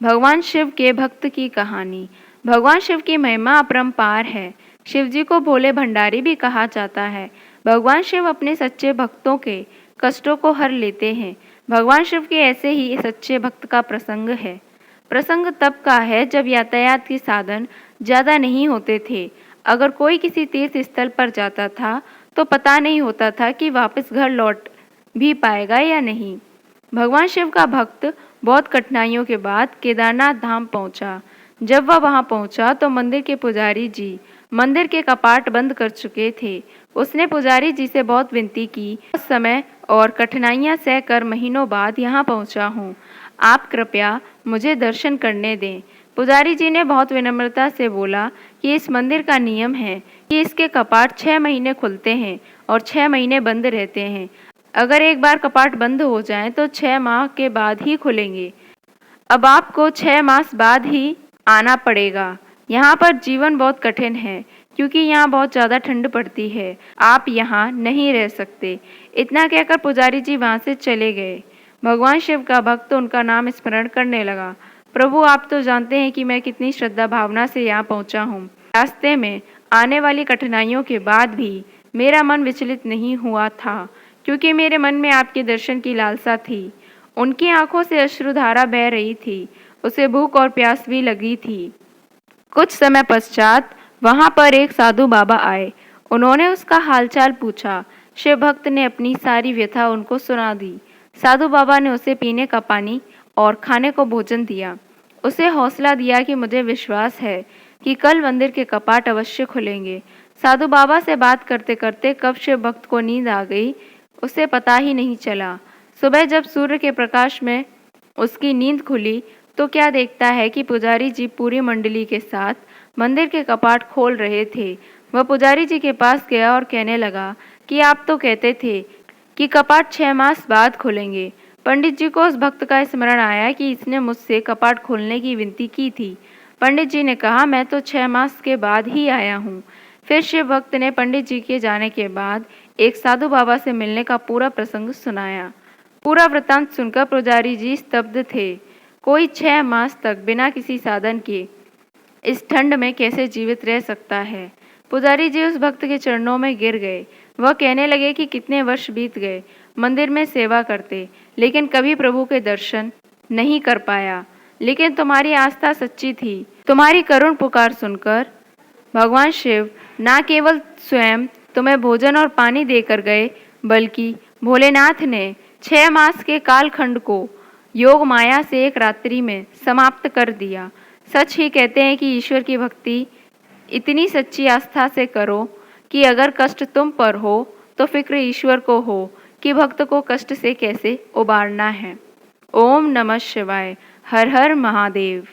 भगवान शिव के भक्त की कहानी। भगवान शिव की महिमा अपरंपार है। शिव जी को भोले भंडारी भी कहा जाता है। भगवान शिव अपने सच्चे भक्तों के कष्टों को हर लेते हैं। भगवान शिव के ऐसे ही सच्चे भक्त का प्रसंग है। प्रसंग तब का है जब यातायात के साधन ज़्यादा नहीं होते थे। अगर कोई किसी तीर्थ स्थल पर जाता था तो पता नहीं होता था कि वापस घर लौट भी पाएगा या नहीं। भगवान शिव का भक्त बहुत कठिनाइयों के बाद केदारनाथ धाम पहुंचा। जब वह वहां पहुंचा तो मंदिर के पुजारी जी मंदिर के कपाट बंद कर चुके थे। उसने पुजारी जी से बहुत विनती की, उस समय और कठिनाइयां सह कर महीनों बाद यहाँ पहुंचा हूँ, आप कृपया मुझे दर्शन करने दें। पुजारी जी ने बहुत विनम्रता से बोला कि इस मंदिर का नियम है कि इसके कपाट 6 महीने खुलते हैं और 6 महीने बंद रहते हैं। अगर एक बार कपाट बंद हो जाएं तो 6 माह के बाद ही खुलेंगे। अब आपको 6 मास बाद ही आना पड़ेगा। यहाँ पर जीवन बहुत कठिन है क्योंकि यहाँ बहुत ज़्यादा ठंड पड़ती है। आप यहाँ नहीं रह सकते। इतना कहकर पुजारी जी वहाँ से चले गए। भगवान शिव का भक्त उनका नाम स्मरण करने लगा। प्रभु, आप तो जानते हैं कि मैं कितनी श्रद्धा भावना से यहाँ पहुँचा हूँ। रास्ते में आने वाली कठिनाइयों के बाद भी मेरा मन विचलित नहीं हुआ था क्योंकि मेरे मन में आपके दर्शन की लालसा थी। उनकी आंखों से अश्रुधारा बह रही थी। उसे भूख और प्यास भी लगी थी। कुछ समय पश्चात वहां पर एक साधु बाबा आए। उन्होंने उसका हालचाल पूछा। शिव भक्त ने अपनी सारी व्यथा उनको सुना दी। साधु बाबा ने उसे पीने का पानी और खाने को भोजन दिया। उसे हौसला दिया कि मुझे विश्वास है कि कल मंदिर के कपाट अवश्य खुलेंगे। साधु बाबा से बात करते करते कब शिव भक्त को नींद आ गई, उसे पता ही नहीं चला। सुबह जब सूर्य के प्रकाश में उसकी नींद खुली तो क्या देखता है कि पुजारी जी पूरी मंडली के साथ मंदिर के कपाट खोल रहे थे। वह पुजारी जी के पास गया और कहने लगा कि आप तो कहते थे कि कपाट 6 मास बाद खुलेंगे। पंडित जी को उस भक्त का स्मरण आया कि इसने मुझसे कपाट खोलने की विनती की थी। पंडित जी ने कहा, मैं तो 6 मास के बाद ही आया हूँ। फिर शिव भक्त ने पंडित जी के जाने के बाद एक साधु बाबा से मिलने का पूरा प्रसंग सुनाया। पूरा वृतांत सुनकर पुजारी जी स्तब्ध थे। कोई 6 मास तक बिना किसी साधन के इस ठंड में कैसे जीवित रह सकता है। पुजारी जी उस भक्त के चरणों में गिर गए। वह कहने लगे कि कितने वर्ष बीत गए मंदिर में सेवा करते, लेकिन कभी प्रभु के दर्शन नहीं कर पाया। लेकिन तुम्हारी आस्था सच्ची थी। तुम्हारी करुण पुकार सुनकर भगवान शिव न केवल स्वयं तुम्हें भोजन और पानी देकर गए, बल्कि भोलेनाथ ने 6 मास के कालखंड को योग माया से एक रात्रि में समाप्त कर दिया। सच ही कहते हैं कि ईश्वर की भक्ति इतनी सच्ची आस्था से करो कि अगर कष्ट तुम पर हो तो फिक्र ईश्वर को हो कि भक्त को कष्ट से कैसे उबारना है। ओम नमः शिवाय। हर हर महादेव।